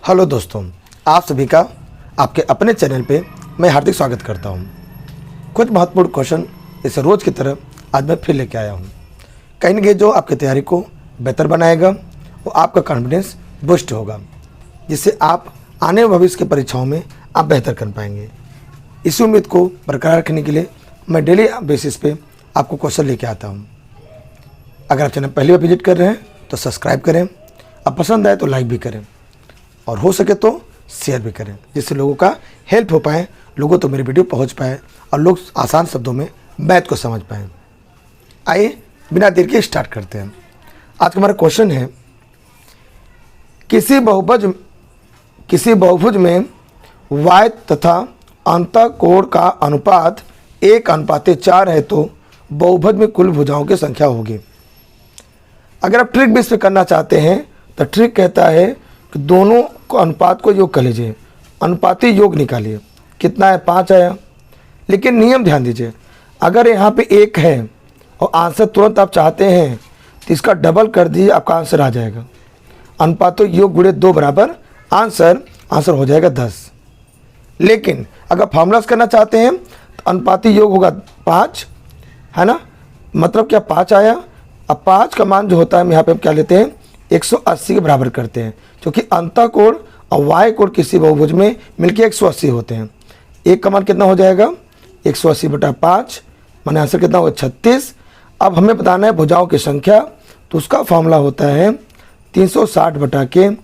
Hello दोस्तों, आप सभी का आपके अपने चैनल पे मैं हार्दिक स्वागत करता हूं। कुछ महत्वपूर्ण क्वेश्चन इसे रोज़ की तरह आज मैं फिर लेके आया हूं। कहीं ना कहीं जो आपकी तैयारी को बेहतर बनाएगा, वो आपका कॉन्फिडेंस बूस्ट होगा, जिससे आप आने वाले भविष्य की परीक्षाओं में आप बेहतर कर पाएंगे। इसी उम्मीद को बरकरार रखने के लिए मैं डेली बेसिस पे आपको क्वेश्चन लेके आता हूँ। अगर आप चैनल पहली बार विजिट कर रहे हैं तो सब्सक्राइब करें, अब पसंद आए तो लाइक भी करें और हो सके तो शेयर भी करें, जिससे लोगों का हेल्प हो पाए, लोगों तो मेरी वीडियो पहुंच पाए और लोग आसान शब्दों में मैथ को समझ पाएँ। आइए बिना देर के स्टार्ट करते हैं। आज का हमारा क्वेश्चन है, किसी बहुभुज में y तथा अंतःकोण का अनुपात 1:4 है तो बहुभुज में कुल भुजाओं की संख्या होगी। अगर आप ट्रिक बेस पे करना चाहते हैं तो ट्रिक कहता है कि दोनों को अनुपात को योग कर लीजिए, अनुपाती योग निकालिए। कितना है? 5 आया। लेकिन नियम ध्यान दीजिए, अगर यहाँ पे 1 है और आंसर तुरंत आप चाहते हैं तो इसका डबल कर दीजिए, आपका आंसर आ जाएगा। अनुपातों योग गुणे 2 बराबर आंसर हो जाएगा 10। लेकिन अगर फॉर्मूलास करना चाहते हैं तो अनुपाती योग होगा 5, है ना। मतलब क्या 5 आया। अब 5 का मान जो होता है हम यहाँ पे क्या लेते हैं, 180 के बराबर करते हैं, क्योंकि अंतःकोण और वाय कोण किसी बहुभुज में मिलकर 180 होते हैं। 1 का मान कितना हो जाएगा, 180/5, माने आंसर कितना होगा 36। अब हमें बताना है भुजाओं की संख्या, तो उसका फॉर्मूला होता है 360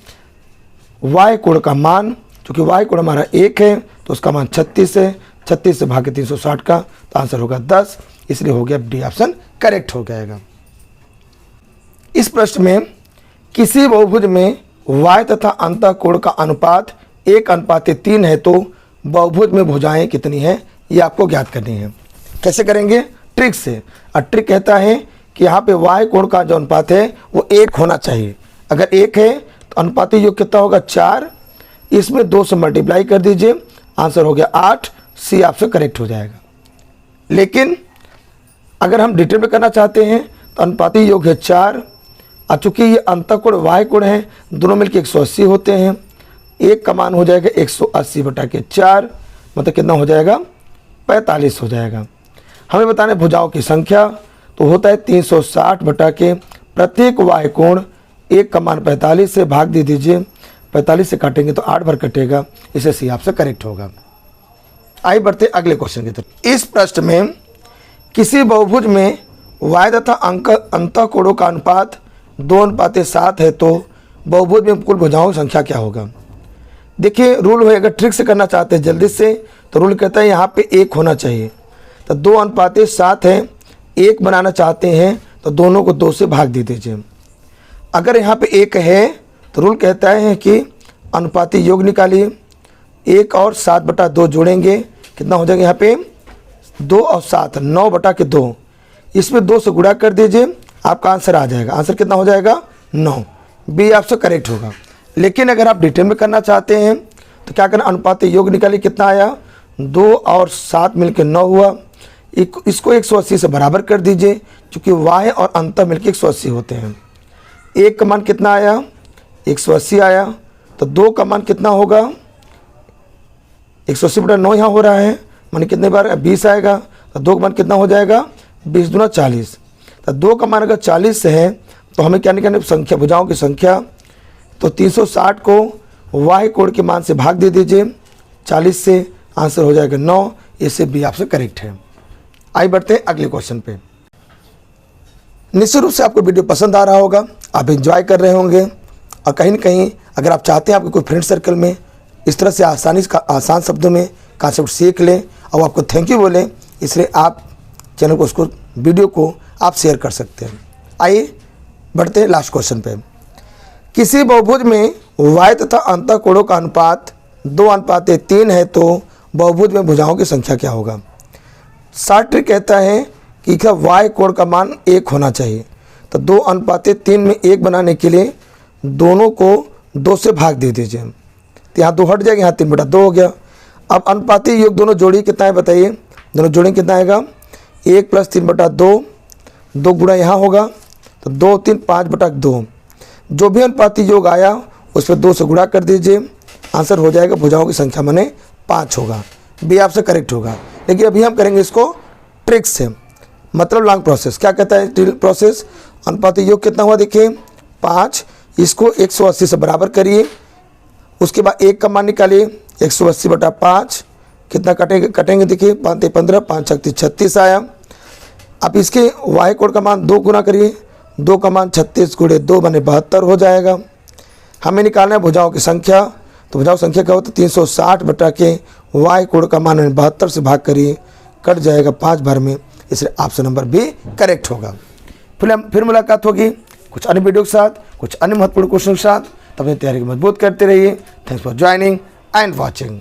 वाय कोण का मान, क्योंकि वाय कोण हमारा 1 है तो उसका मान 36 है। 36 से भागे 360 का तो आंसर होगा 10, इसलिए हो गया डी ऑप्शन करेक्ट हो जाएगा। इस प्रश्न में किसी बहुभुज में y तथा अंतःकोण का अनुपात 1:3 है तो बहुभुज में भुजाएं कितनी हैं, ये आपको ज्ञात करनी है। कैसे करेंगे? ट्रिक से। और ट्रिक कहता है कि यहाँ पे y कोण का जो अनुपात है वो 1 होना चाहिए। अगर 1 है तो अनुपाती योग कितना होगा 4, इसमें 2 से मल्टीप्लाई कर दीजिए, आंसर हो गया 8। सी आपसे करेक्ट हो जाएगा। लेकिन अगर हम डिटेल में करना चाहते हैं तो अनुपाती योग है 4, और चूँकि ये अंतःकोण वाय कोण है, दोनों मिलकर 180 होते हैं। 1 का मान हो जाएगा 180/4, मतलब कितना हो जाएगा 45 हो जाएगा। हमें बताना है भुजाओं की संख्या, तो होता है 360 प्रत्येक वाय कोण 1 का मान 45 से भाग दे दीजिए, 45 से काटेंगे तो 8 बार कटेगा, इसे सी आपसे करेक्ट होगा। आइए बढ़ते अगले क्वेश्चन की तरफ। इस प्रश्न में किसी बहुभुज में वाय तथा अंतःकोणों का अनुपात 2:7 है तो बहुभुज में कुल भुजाओं की संख्या क्या होगा। देखिए रूल है, अगर ट्रिक से करना चाहते हैं जल्दी से तो रूल कहता है यहाँ पे 1 होना चाहिए, तो 2:7 है। 1 बनाना चाहते हैं तो दोनों को 2 से भाग दे दीजिए। अगर यहाँ पे 1 है तो रूल कहता है कि अनुपाती योग निकालिए। 1 और 7/2 जोड़ेंगे, कितना हो जाएगा यहाँ पे 2 और 7, 9/2। इसमें 2 से गुणा कर दीजिए, आपका आंसर आ जाएगा। आंसर कितना हो जाएगा 9। बी आपसे करेक्ट होगा। लेकिन अगर आप डिटेल में करना चाहते हैं तो क्या करना, अनुपाती योग निकालिए। कितना आया, 2 और 7 मिलकर 9 हुआ। इसको 180 से बराबर कर दीजिए, क्योंकि वाय और अंत मिलकर 180 होते हैं। 1 का मान कितना आया, 180 आया, तो 2 का मान कितना होगा, 180/9 यहाँ हो रहा है, मान कितने बार 20 आएगा, तो 2 का मान कितना हो जाएगा 20 दूना 40। तो 2 का मान अगर 40 है तो हमें क्या निकालना, संख्या भुजाओं की संख्या। तो 360 को वाय कोण के मान से भाग दे दीजिए 40 से, आंसर हो जाएगा 9। इससे बी आपसे करेक्ट है। आइए बढ़ते हैं अगले क्वेश्चन पे। निश्चित रूप से आपको वीडियो पसंद आ रहा होगा, आप एंजॉय कर रहे होंगे, और कहीं ना कहीं अगर आप चाहते हैं आपके कोई फ्रेंड सर्कल में इस तरह से आसान शब्दों में कॉन्सेप्ट सीख लें और आपको थैंक यू बोलें, इसलिए आप चैनल को, उसको वीडियो को आप शेयर कर सकते हैं। आइए बढ़ते हैं लास्ट क्वेश्चन पे। किसी बहुभुज में वाय तथा अंतःकोणों का अनुपात 2:3 है तो बहुभुज में भुजाओं की संख्या क्या होगा। शॉर्ट ट्रिक कहता है कि क्या वाय कोण का मान 1 होना चाहिए, तो 2:3 में 1 बनाने के लिए दोनों को 2 से भाग दे दीजिए, तो यहाँ 2 हट जाएगा, यहाँ 3/2 हो गया। अब अनुपाती योग दोनों जोड़ी कितना है बताइए, दोनों जोड़ी कितना आएगा, 1 + 3/2, 2 गुणा यहाँ होगा तो 2 3 5/2। जो भी अनुपाती योग आया उस पर 2 से गुणा कर दीजिए, आंसर हो जाएगा भुजाओं की संख्या माने 5 होगा। बी आपसे करेक्ट होगा। लेकिन अभी हम करेंगे इसको ट्रिक से, मतलब लॉन्ग प्रोसेस। क्या कहता है प्रोसेस? अनुपाती योग कितना हुआ देखिए 5, इसको 180 से बराबर करिए, उसके बाद 1 का मान निकालिए, 180/5 कितना कटेंगे देखिए 5 15, 5 छत्तीस 36 आया। अब इसके वाई कोड का मान 2 गुना करिए, 2 का मान 36 × 2 माने 72 हो जाएगा। हमें निकालना है भुजाओं की संख्या, तो भुजाओं की संख्या क्या होता है 360 वाई कोड का मान 72 से भाग करिए, कट जाएगा 5 बार में, इसलिए ऑप्शन नंबर बी करेक्ट होगा। फिर मुलाकात होगी कुछ अन्य वीडियो के साथ, कुछ अन्य महत्वपूर्ण क्वेश्चन के साथ। तब अपनी तैयारी को मजबूत करते रहिए। Thanks for joining and watching.